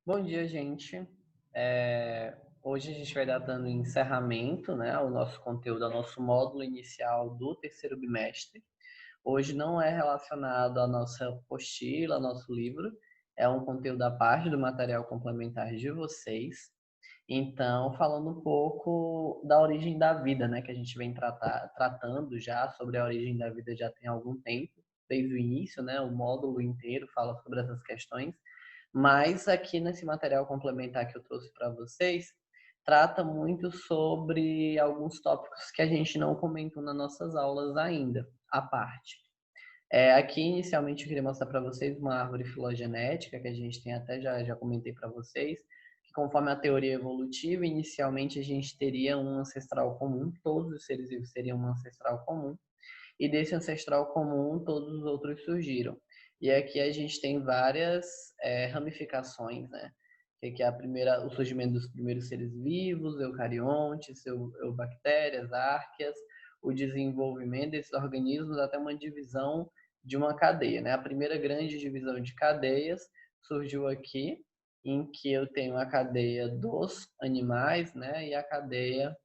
Bom dia, gente. Hoje a gente vai dar dando encerramento, né, ao nosso conteúdo, ao nosso módulo inicial do terceiro bimestre. Hoje não é relacionado à nossa apostila, ao nosso livro, é um conteúdo à parte do material complementar de vocês. Então, falando um pouco da origem da vida, né, que a gente vem tratando já sobre a origem da vida já tem algum tempo, desde o início, né, o módulo inteiro fala sobre essas questões. Mas aqui nesse material complementar que eu trouxe para vocês, trata muito sobre alguns tópicos que a gente não comentou nas nossas aulas ainda, à parte. Aqui, inicialmente, eu queria mostrar para vocês uma árvore filogenética, que a gente tem até já comentei para vocês, que conforme a teoria evolutiva, inicialmente a gente teria um ancestral comum, todos os seres vivos teriam um ancestral comum, e desse ancestral comum todos os outros surgiram. E aqui a gente tem várias ramificações, né? Que é o surgimento dos primeiros seres vivos, eucariontes, eubactérias, árqueas, o desenvolvimento desses organismos até uma divisão de uma cadeia, né? A primeira grande divisão de cadeias surgiu aqui, em que eu tenho a cadeia dos animais, né? E a cadeia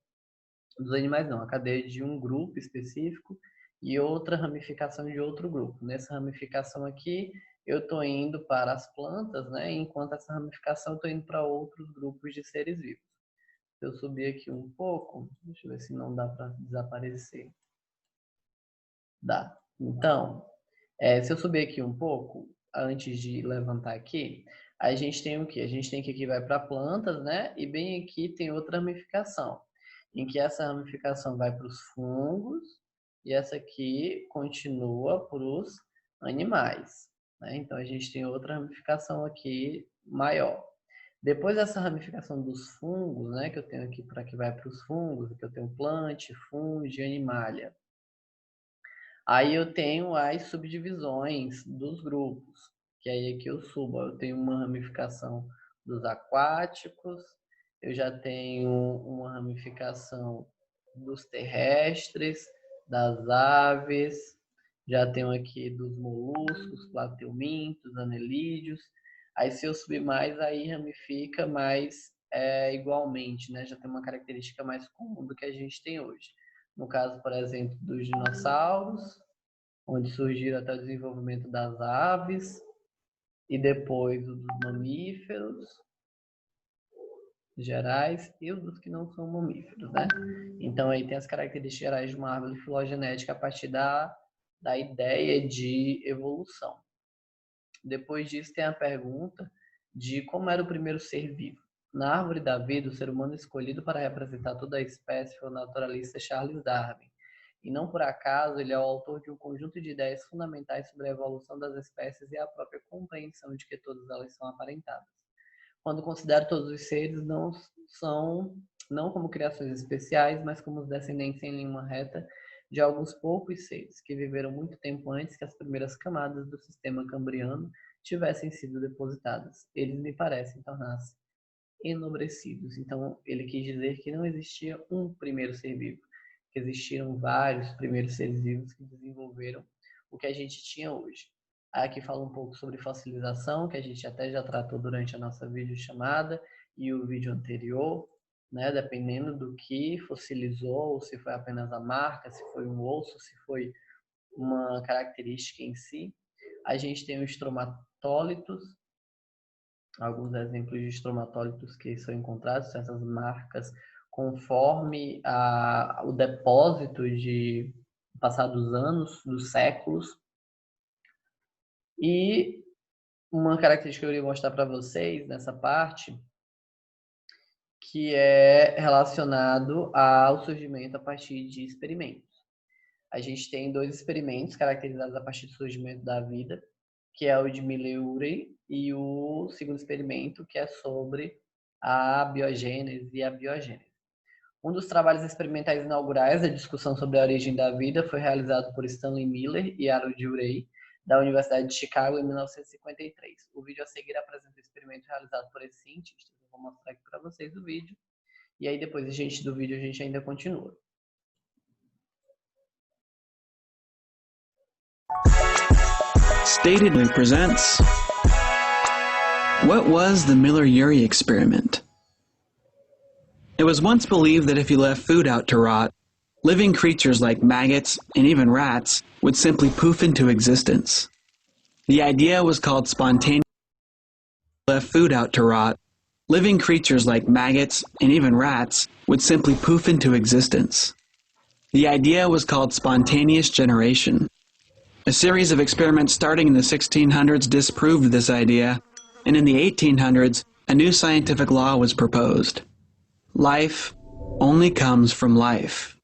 dos animais não, a cadeia de um grupo específico e outra ramificação de outro grupo. Nessa ramificação aqui, eu estou indo para as plantas, né? Enquanto essa ramificação, eu estou indo para outros grupos de seres vivos. Se eu subir aqui um pouco, deixa eu ver se não dá para desaparecer. Dá. Então, se eu subir aqui um pouco, antes de levantar aqui, a gente tem o quê? A gente tem que aqui vai para plantas, né? E bem aqui tem outra ramificação, em que essa ramificação vai para os fungos e essa aqui continua para os animais, né? Então a gente tem outra ramificação aqui maior. Depois dessa ramificação dos fungos, né, que eu tenho aqui para que vai para os fungos, que eu tenho plante, fungo e animalia. Aí eu tenho as subdivisões dos grupos, que aí aqui eu subo. Eu tenho uma ramificação dos aquáticos, eu já tenho uma ramificação dos terrestres, das aves, já tenho aqui dos moluscos, plateumintos, anelídeos. Aí se eu subir mais, aí ramifica mais igualmente, né? Já tem uma característica mais comum do que a gente tem hoje. No caso, por exemplo, dos dinossauros, onde surgiram até o desenvolvimento das aves, e depois os dos mamíferos gerais e os dos que não são mamíferos, né? Então aí tem as características gerais de uma árvore filogenética a partir da ideia de evolução. Depois disso tem a pergunta de como era o primeiro ser vivo. Na árvore da vida, o ser humano escolhido para representar toda a espécie foi o naturalista Charles Darwin. E não por acaso ele é o autor de um conjunto de ideias fundamentais sobre a evolução das espécies e a própria compreensão de que todas elas são aparentadas. Quando considero todos os seres não como criações especiais, mas como os descendentes em linha reta de alguns poucos seres que viveram muito tempo antes que as primeiras camadas do sistema cambriano tivessem sido depositadas. Eles me parecem tornar-se enobrecidos. Então, ele quis dizer que não existia um primeiro ser vivo, que existiram vários primeiros seres vivos que desenvolveram o que a gente tinha hoje. Aqui fala um pouco sobre fossilização, que a gente até já tratou durante a nossa videochamada e o vídeo anterior, né? Dependendo do que fossilizou, se foi apenas a marca, se foi um osso, se foi uma característica em si. A gente tem os estromatólitos, alguns exemplos de estromatólitos que são encontrados, essas marcas, conforme o depósito de passar dos anos, dos séculos. E uma característica que eu queria mostrar para vocês nessa parte, que é relacionado ao surgimento a partir de experimentos. A gente tem dois experimentos caracterizados a partir do surgimento da vida, que é o de Miller-Urey e o segundo experimento, que é sobre a biogênese e a biogênese. Um dos trabalhos experimentais inaugurais da discussão sobre a origem da vida foi realizado por Stanley Miller e Harold Urey, da Universidade de Chicago, em 1953. O vídeo a seguir apresenta o experimento realizado por esses cientistas. Eu vou mostrar aqui para vocês o vídeo, e aí depois a gente ainda continua. Statedly presents What was the Miller-Urey experiment? It was once believed that if you left food out to rot, living creatures like maggots and even rats would simply poof into existence. The idea was called spontaneous. Left food out to rot, living creatures like maggots and even rats would simply poof into existence. The idea was called spontaneous generation. A series of experiments starting in the 1600s disproved this idea, and in the 1800s, a new scientific law was proposed. Life only comes from life.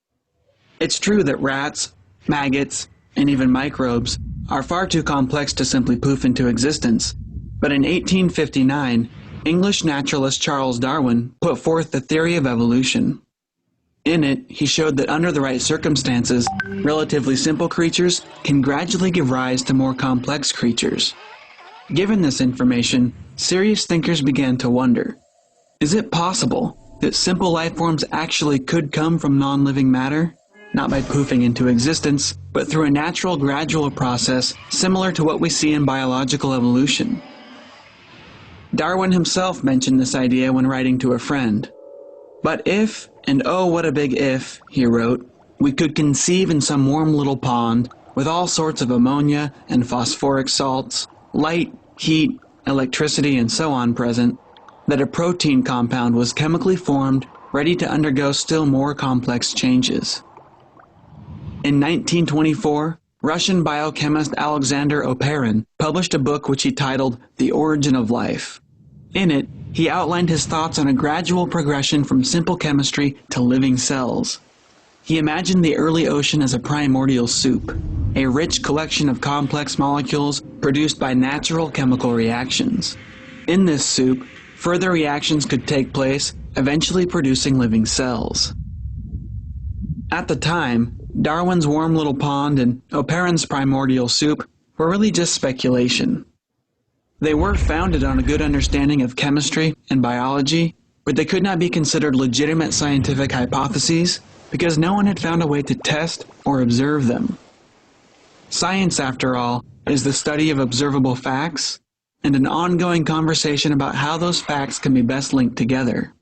It's true that rats, maggots, and even microbes are far too complex to simply poof into existence, but in 1859, English naturalist Charles Darwin put forth the theory of evolution. In it, he showed that under the right circumstances, relatively simple creatures can gradually give rise to more complex creatures. Given this information, serious thinkers began to wonder, is it possible that simple life forms actually could come from non-living matter? Not by poofing into existence, but through a natural gradual process similar to what we see in biological evolution. Darwin himself mentioned this idea when writing to a friend. But if, and oh what a big if, he wrote, we could conceive in some warm little pond, with all sorts of ammonia and phosphoric salts, light, heat, electricity and so on present, that a protein compound was chemically formed, ready to undergo still more complex changes. In 1924, Russian biochemist Alexander Oparin published a book which he titled The Origin of Life. In it, he outlined his thoughts on a gradual progression from simple chemistry to living cells. He imagined the early ocean as a primordial soup, a rich collection of complex molecules produced by natural chemical reactions. In this soup, further reactions could take place, eventually producing living cells. At the time, Darwin's warm little pond and Oparin's primordial soup were really just speculation. They were founded on a good understanding of chemistry and biology, but they could not be considered legitimate scientific hypotheses because no one had found a way to test or observe them. Science, after all, is the study of observable facts and an ongoing conversation about how those facts can be best linked together.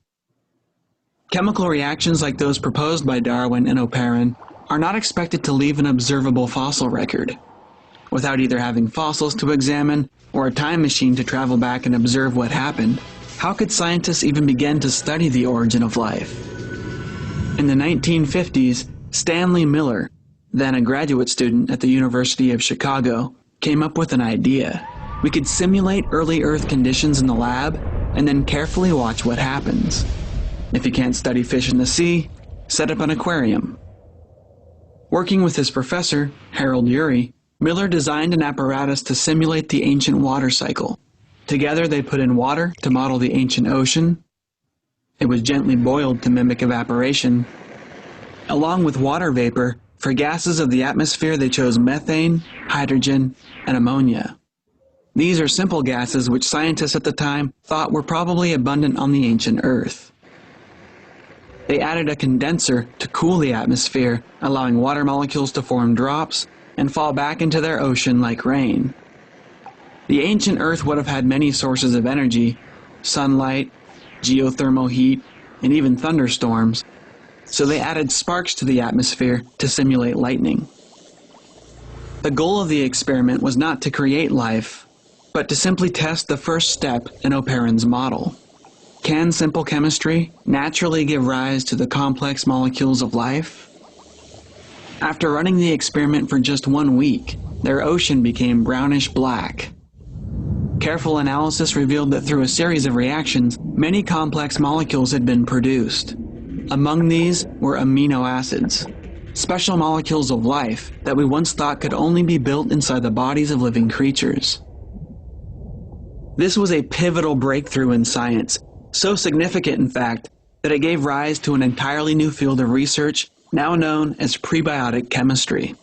Chemical reactions like those proposed by Darwin and Oparin are not expected to leave an observable fossil record. Without either having fossils to examine or a time machine to travel back and observe what happened, how could scientists even begin to study the origin of life? In the 1950s, Stanley Miller, then a graduate student at the University of Chicago, came up with an idea. We could simulate early Earth conditions in the lab and then carefully watch what happens. If you can't study fish in the sea, set up an aquarium. Working with his professor, Harold Urey, Miller designed an apparatus to simulate the ancient water cycle. Together they put in water to model the ancient ocean. It was gently boiled to mimic evaporation. Along with water vapor, for gases of the atmosphere they chose methane, hydrogen, and ammonia. These are simple gases which scientists at the time thought were probably abundant on the ancient Earth. They added a condenser to cool the atmosphere, allowing water molecules to form drops and fall back into their ocean like rain. The ancient Earth would have had many sources of energy, sunlight, geothermal heat, and even thunderstorms, so they added sparks to the atmosphere to simulate lightning. The goal of the experiment was not to create life, but to simply test the first step in Oparin's model. Can simple chemistry naturally give rise to the complex molecules of life? After running the experiment for just 1 week, their ocean became brownish black. Careful analysis revealed that through a series of reactions, many complex molecules had been produced. Among these were amino acids, special molecules of life that we once thought could only be built inside the bodies of living creatures. This was a pivotal breakthrough in science, so significant in fact that it gave rise to an entirely new field of research now known as prebiotic chemistry.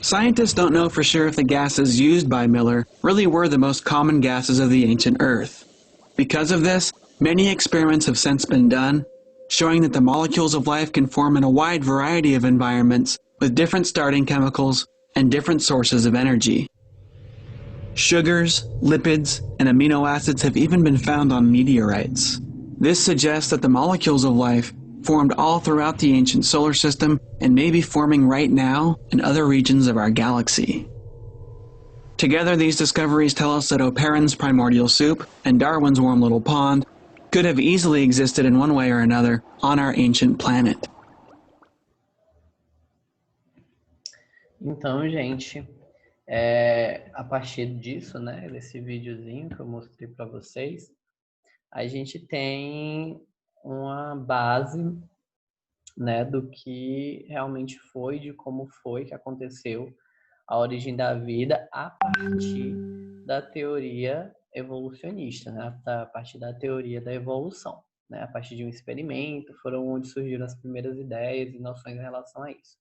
Scientists don't know for sure if the gases used by Miller really were the most common gases of the ancient Earth. Because of this, many experiments have since been done, showing that the molecules of life can form in a wide variety of environments with different starting chemicals and different sources of energy. Sugars, lipids, and amino acids have even been found on meteorites. This suggests that the molecules of life formed all throughout the ancient solar system and may be forming right now in other regions of our galaxy. Together, these discoveries tell us that Oparin's primordial soup and Darwin's warm little pond could have easily existed in one way or another on our ancient planet. Então, gente, a partir disso, né, desse videozinho que eu mostrei para vocês, a gente tem uma base, né, do que realmente foi, de como foi que aconteceu a origem da vida a partir da teoria evolucionista, né, a partir da teoria da evolução, né, a partir de um experimento, foram onde surgiram as primeiras ideias e noções em relação a isso.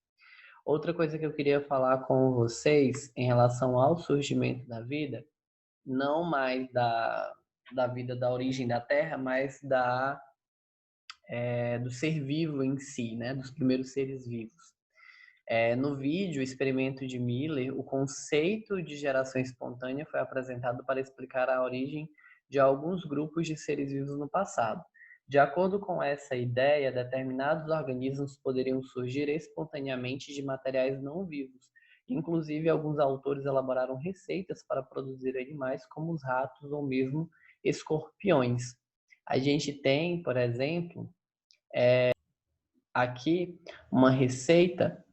Outra coisa que eu queria falar com vocês em relação ao surgimento da vida, não mais da vida da origem da Terra, mas do ser vivo em si, né? Dos primeiros seres vivos. No vídeo, o experimento de Miller, o conceito de geração espontânea foi apresentado para explicar a origem de alguns grupos de seres vivos no passado. De acordo com essa ideia, determinados organismos poderiam surgir espontaneamente de materiais não vivos. Inclusive, alguns autores elaboraram receitas para produzir animais como os ratos ou mesmo escorpiões. A gente tem, por exemplo, aqui uma receita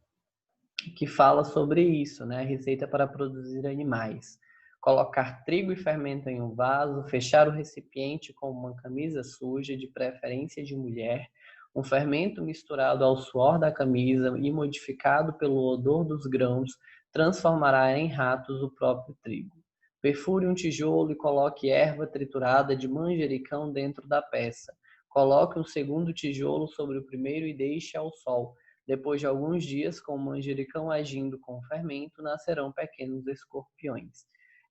que fala sobre isso, né? Receita para produzir animais. Colocar trigo e fermento em um vaso, fechar o recipiente com uma camisa suja, de preferência de mulher, um fermento misturado ao suor da camisa e modificado pelo odor dos grãos, transformará em ratos o próprio trigo. Perfure um tijolo e coloque erva triturada de manjericão dentro da peça. Coloque um segundo tijolo sobre o primeiro e deixe ao sol. Depois de alguns dias, com o manjericão agindo com o fermento, nascerão pequenos escorpiões.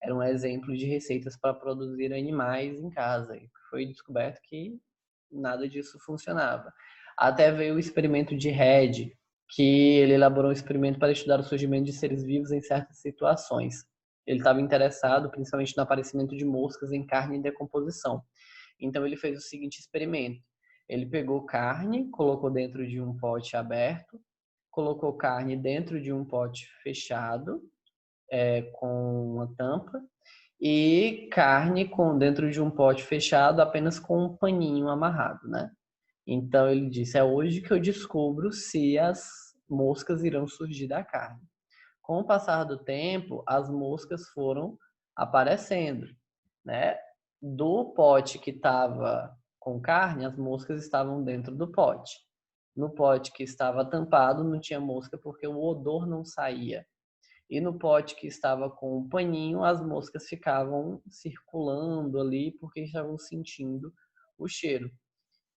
Era um exemplo de receitas para produzir animais em casa. E foi descoberto que nada disso funcionava. Até veio o experimento de Redd, que ele elaborou um experimento para estudar o surgimento de seres vivos em certas situações. Ele estava interessado principalmente no aparecimento de moscas em carne em decomposição. Então ele fez o seguinte experimento. Ele pegou carne, colocou dentro de um pote aberto, colocou carne dentro de um pote fechado, com uma tampa, e carne dentro de um pote fechado apenas com um paninho amarrado, né? Então ele disse, é hoje que eu descubro se as moscas irão surgir da carne. Com o passar do tempo, as moscas foram aparecendo, né? Do pote que estava com carne, as moscas estavam dentro do pote. No pote que estava tampado, não tinha mosca porque o odor não saía. E no pote que estava com um paninho, as moscas ficavam circulando ali porque estavam sentindo o cheiro.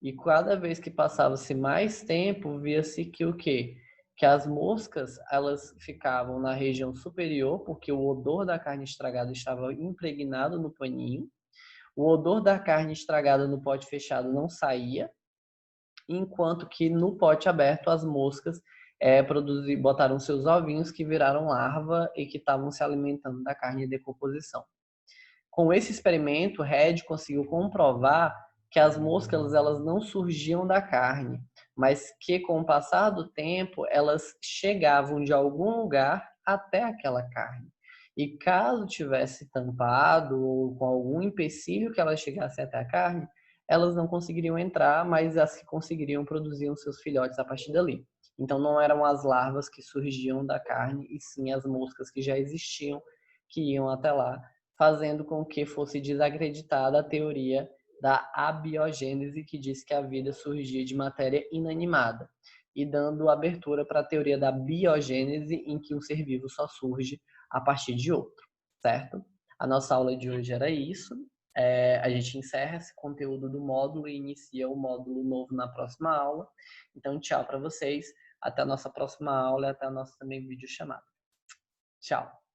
E cada vez que passava-se mais tempo, via-se que o quê? Que as moscas, elas ficavam na região superior, porque o odor da carne estragada estava impregnado no paninho. O odor da carne estragada no pote fechado não saía, enquanto que no pote aberto as moscas botaram seus ovinhos que viraram larva e que estavam se alimentando da carne em decomposição. Com esse experimento, Redd conseguiu comprovar que as moscas elas não surgiam da carne, mas que com o passar do tempo elas chegavam de algum lugar até aquela carne. E caso tivesse tampado ou com algum empecilho que elas chegassem até a carne, elas não conseguiriam entrar, mas as que conseguiriam produziam seus filhotes a partir dali. Então não eram as larvas que surgiam da carne, e sim as moscas que já existiam, que iam até lá, fazendo com que fosse desacreditada a teoria da abiogênese, que diz que a vida surgia de matéria inanimada, e dando abertura para a teoria da biogênese, em que um ser vivo só surge a partir de outro, certo? A nossa aula de hoje era isso. A gente encerra esse conteúdo do módulo e inicia o módulo novo na próxima aula. Então, tchau para vocês. Até a nossa próxima aula e até a nossa também videochamada. Tchau!